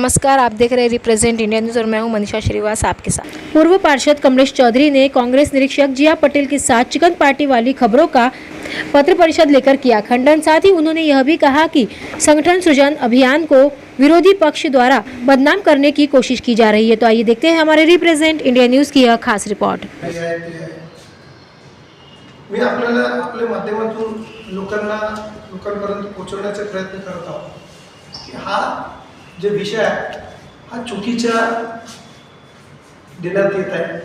नमस्कार, आप देख रहे हैं रिप्रेजेंट इंडिया न्यूज़ और मैं हूं मनीषा श्रीवास आपके साथ। पूर्व पार्षद कमलेश चौधरी ने कांग्रेस निरीक्षक जिया पटेल के साथ चिकन पार्टी वाली खबरों का पत्र परिषद लेकर किया खंडन। साथ ही उन्होंने यह भी कहा कि संगठन सृजन अभियान को विरोधी पक्ष द्वारा बदनाम करने की कोशिश की जा रही है। तो आइए देखते हैं हमारे रिप्रेजेंट इंडिया न्यूज़ की यह खास रिपोर्ट। मी आपल्याला आपल्या माध्यमातून लोकांपर्यंत पोहोचवण्याचा प्रयत्न करत आहोत की हा जे विषय आहे हा चुकीच्या देण्यात येत आहे,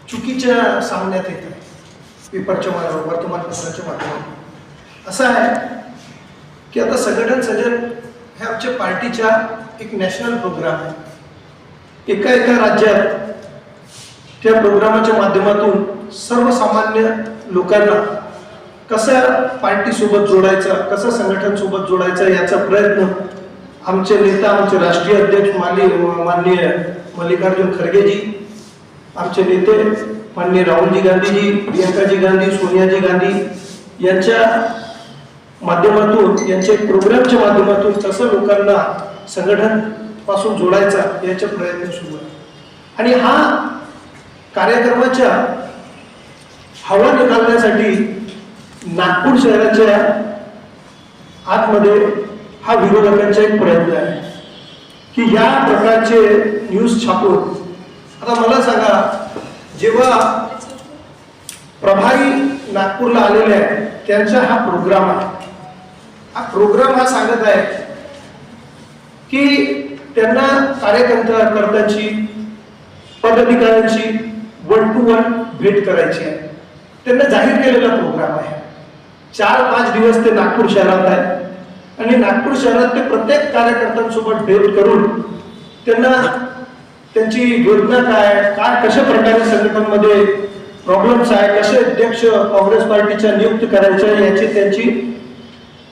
चुकीच्या सांगण्यात येत आहे पेपरच्या वर्तमानपत्राच्या माध्यमातून। असं आहे की आता संघटन सजन हे आमच्या पार्टीच्या एक नॅशनल प्रोग्राम आहे। एका राज्यात त्या प्रोग्रामाच्या माध्यमातून सर्वसामान्य लोकांना कसं पार्टीसोबत जोडायचं, कसं संघटनसोबत जोडायचं याचा प्रयत्न आमचे नेता, आमचे राष्ट्रीय अध्यक्ष माननीय मल्लिकार्जुन खरगेजी, आमचे नेते माननीय राहुलजी गांधीजी, प्रियंकाजी गांधी, सोनियाजी गांधी यांच्या माध्यमातून, यांच्या प्रोग्रामच्या माध्यमातून कसं लोकांना संघटन पासून जोडायचा याचा प्रयत्न सुरू आहे। आणि हा कार्यक्रमाच्या हवा निकालण्यासाठी नागपूर शहराच्या आतमध्ये हा विरोधकांचा एक प्रयत्न आहे की या प्रकारचे न्यूज छापून। आता मला सांगा, जेव्हा प्रभारी नागपूरला आलेले आहेत त्यांचा हा प्रोग्राम आहे, हा प्रोग्राम हा सांगत आहे की त्यांना कार्यकर्त्यांची, पदाधिकाऱ्यांची 1-to-1 भेट करायची आहे। त्यांना जाहीर केलेला प्रोग्राम आहे। 4-5 दिवस ते नागपूर शहरात आहे आणि नागपूर शहरात ते प्रत्येक कार्यकर्त्यांसोबत भेट करून त्यांना त्यांची योजना काय कशा प्रकारे संघटनेमध्ये प्रॉब्लेम्स आहे, कसे अध्यक्ष काँग्रेस पार्टीच्या नियुक्त करायचे याची त्यांची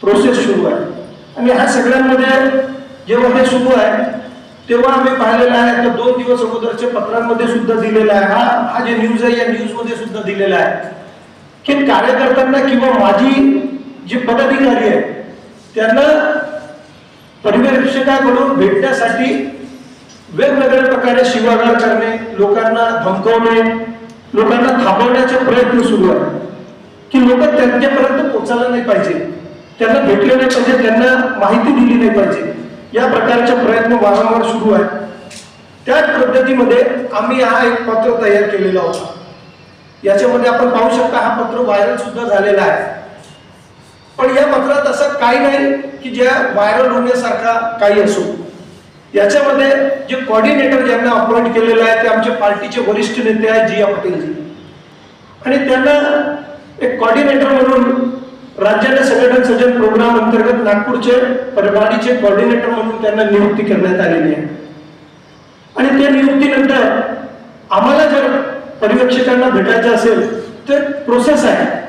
प्रोसेस सुरू आहे। आणि ह्या सगळ्यांमध्ये जेव्हा हे सुरू आहे तेव्हा आम्ही पाहिलेलं आहे तर 2 दिवस अगोदरच्या पत्रांमध्ये सुद्धा दिलेला आहे, हा जे न्यूज आहे या न्यूज मध्ये सुद्धा दिलेला आहे की कार्यकर्त्यांना किंवा माझी जे पदाधिकारी आहे त्यांना पर्यवेक्षकाकडून भेटण्यासाठी वेगवेगळ्या प्रकारे शिवागाळ करणे, लोकांना धमकवणे, लोकांना थांबवण्याचे प्रयत्न सुरू आहे की लोक त्यांच्यापर्यंत पोहोचायला नाही पाहिजे, त्यांना भेटले नाही पाहिजे, त्यांना माहिती दिली नाही पाहिजे, या प्रकारचे प्रयत्न वारंवार सुरू आहेत। त्याच पद्धतीमध्ये आम्ही हा एक पत्र तयार केलेला होता। याच्यामध्ये आपण पाहू शकता हा पत्र व्हायरल सुद्धा झालेला आहे। पण या पत्रात असं काही नाही की ज्या व्हायरल होण्यासारखा काही असो। याच्यामध्ये जे कोऑर्डिनेटर ज्यांना अपॉइंट केलेला आहे ते आमच्या पार्टीचे वरिष्ठ नेते आहेत जिया पटेलजी, आणि त्यांना एक कोऑर्डिनेटर म्हणून राज्याच्या संघटन सजन प्रोग्राम अंतर्गत नागपूरचे प्रभारीचे कोऑर्डिनेटर म्हणून त्यांना नियुक्ती करण्यात आलेली आहे। आणि त्या नियुक्तीनंतर आम्हाला जर पर्यवेक्षकांना भेटायचं असेल तर प्रोसेस आहे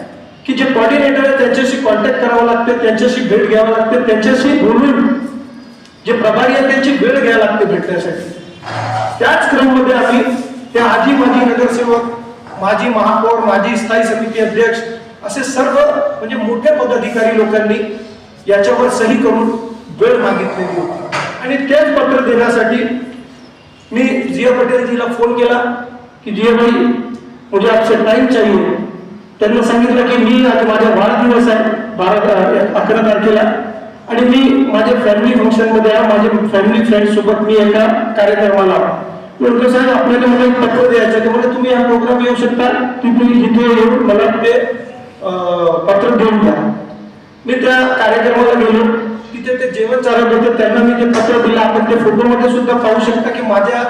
की जे कोऑर्डिनेटर आहे त्यांच्याशी कॉन्टॅक्ट करावं लागते, त्यांच्याशी भेट घ्यावं लागते, त्यांच्याशी बोलून जे प्रभारी आहे त्यांची वेळ घ्यावी लागते भेटण्यासाठी। त्याच क्रममध्ये आम्ही त्या आजी माजी नगरसेवक, माजी महापौर, माजी स्थायी समिती अध्यक्ष असे सर्व म्हणजे मोठे पदाधिकारी लोकांनी याच्यावर सही करून वेळ मागितलेली होती। आणि तेच पत्र देण्यासाठी मी जिया पटेलजीला फोन केला की जिया भाई मुझे आपसे टाइम चाहिए। त्यांना सांगितलं की मी आज माझा वाढदिवस आहे 11 तारखेला आणि मी माझ्या फॅमिली फंक्शन मध्ये आहे, माझ्या फॅमिली फ्रेंड सोबत मी एका कार्यक्रमाला म्हटलं साहेब आपल्याला मला एक पत्र द्यायचं, त्यामुळे तुम्ही हा प्रोग्राम येऊ शकता, तुम्ही इथे येऊन मला ते पत्र देऊन द्या। मी त्या कार्यक्रमाला गेलो, तिथे ते जेवण चालत होते, त्यांना मी ते पत्र दिलं। आपण ते फोटोमध्ये सुद्धा पाहू शकता की माझ्या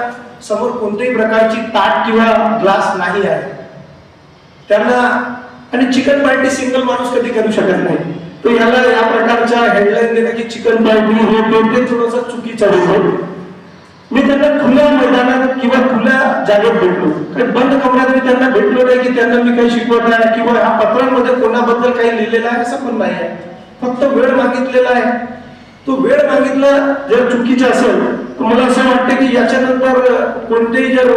समोर कोणत्याही प्रकारची ताट किंवा ग्लास नाही आहे त्यांना। आणि चिकन पार्टी सिंगल माणूस कधी करू शकत नाही, तो याला या प्रकारच्या हेडलाईन देणं की चिकन पार्टी हे ते थोडंसं चुकीचं आहे। मी त्यांना खुल्या मैदानात किंवा खुल्या जागेत भेटलो, काही बंद कमऱ्यात मी त्यांना भेटलो नाही की त्यांना मी काही शिकवत आहे किंवा ह्या पत्रांमध्ये कोणाबद्दल काही लिहिलेलं आहे असं पण नाही आहे। फक्त वेळ मागितलेला आहे, तो वेळ मागितला जर चुकीचा असेल तर मला असं वाटतं की याच्यानंतर कोणतेही जर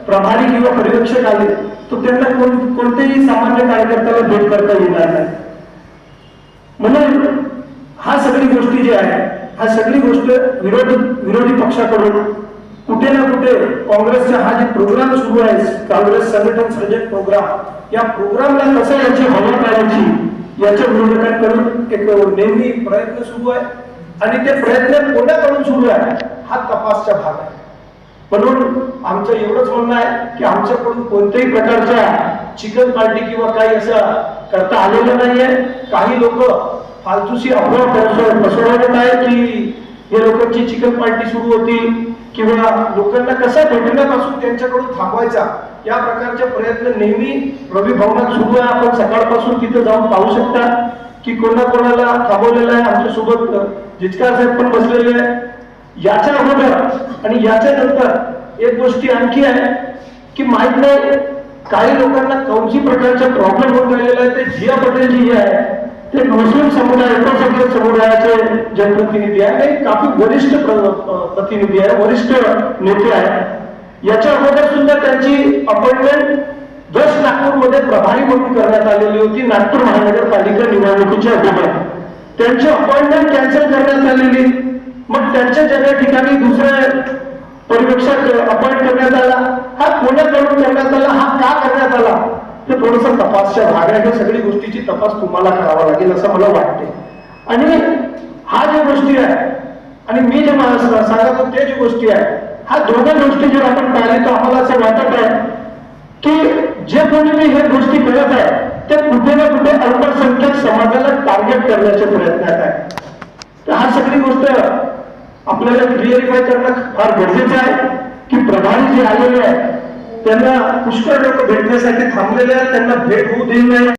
प्रभारी किंवा पर्यवेक्षक आले तर त्यांना कोणतेही सामान्य कार्यकर्त्याला भेट करता येणार नाही। म्हणून हा सगळी गोष्टी जी आहे हा सगळी गोष्ट विरोधी पक्षाकडून कुठे ना कुठे काँग्रेसचा हा जे प्रोग्राम सुरू आहे, काँग्रेस संघटन सर्जक प्रोग्राम, या प्रोग्रामला कसं याची हवा काढायची याच्या विरोधकांकडून एक नेहमी प्रयत्न सुरू आहे आणि ते प्रयत्न कोणाकडून सुरू आहे हा तपासचा भाग आहे. म्हणून आमचं एवढंच म्हणणं आहे की आमच्याकडून कोणत्याही प्रकारच्या चिकन पार्टी किंवा काही असं करता आलेलं नाहीये. काही लोक फालतूशी अफवा पसरवत आहे की हे लोकांची चिकन पार्टी सुरू होती किंवा लोकांना कसा भेटण्यापासून त्यांच्याकडून थांबवायचा या प्रकारचे प्रयत्न नेहमी रवी भवनात सुरू आहे. आपण सकाळपासून तिथे जाऊन पाहू शकता की कोणाला थांबवलेलं आहे. आमच्यासोबत जिचकार साहेब पण बसलेले आहे. याच्या अगोदर आणि याच्या नंतर एक गोष्टी आणखी आहे की माहित नाही काही लोकांना कोणत्याही प्रकारचा प्रॉब्लेम होऊन राहिलेला आहे. ते जिया पटेल जी आहे ते मुस्लिम समुदाय, अल्पसंख्याक समुदायाचे जनप्रतिनिधी आहे आणि काफी वरिष्ठ प्रतिनिधी आहे, वरिष्ठ नेते आहे. याच्या अगोदर सुद्धा त्यांची अपॉइंटमेंट जस्ट नागपूरमध्ये प्रभारी म्हणून करण्यात आलेली होती. नागपूर महानगरपालिका निवडणुकीच्या अगोदर त्यांची अपॉइंटमेंट कॅन्सल करण्यात आलेली. मग त्यांच्या ज्या ठिकाणी दुसऱ्या पर्यवेक्षक अपॉइंट करण्यात आला, हा कोणाकडून करण्यात आला, हा का करण्यात आला, ते थोडस तपासच्या भाग आहे. सगळी गोष्टीची तपास तुम्हाला करावा लागेल असं मला वाटते. आणि हा ज्या गोष्टी आहे आणि मी जे सांगत होतो ते जी गोष्टी आहे, हा दोन्ही गोष्टी जर आपण पाहिले तर आम्हाला असं वाटत आहे की जे कोणी मी हे गोष्टी करत आहे ते कुठे ना कुठे अल्पसंख्याक समाजाला टार्गेट करण्याच्या प्रयत्नात आहे. तर हा सगळी गोष्ट आपल्याला क्लिअरिफाय करणं फार गरजेचं आहे की प्रभारी जे आलेले आहे त्यांना पुष्कळ लोक भेटण्यासाठी थांबलेले आहेत, त्यांना भेट होऊ देऊ नये.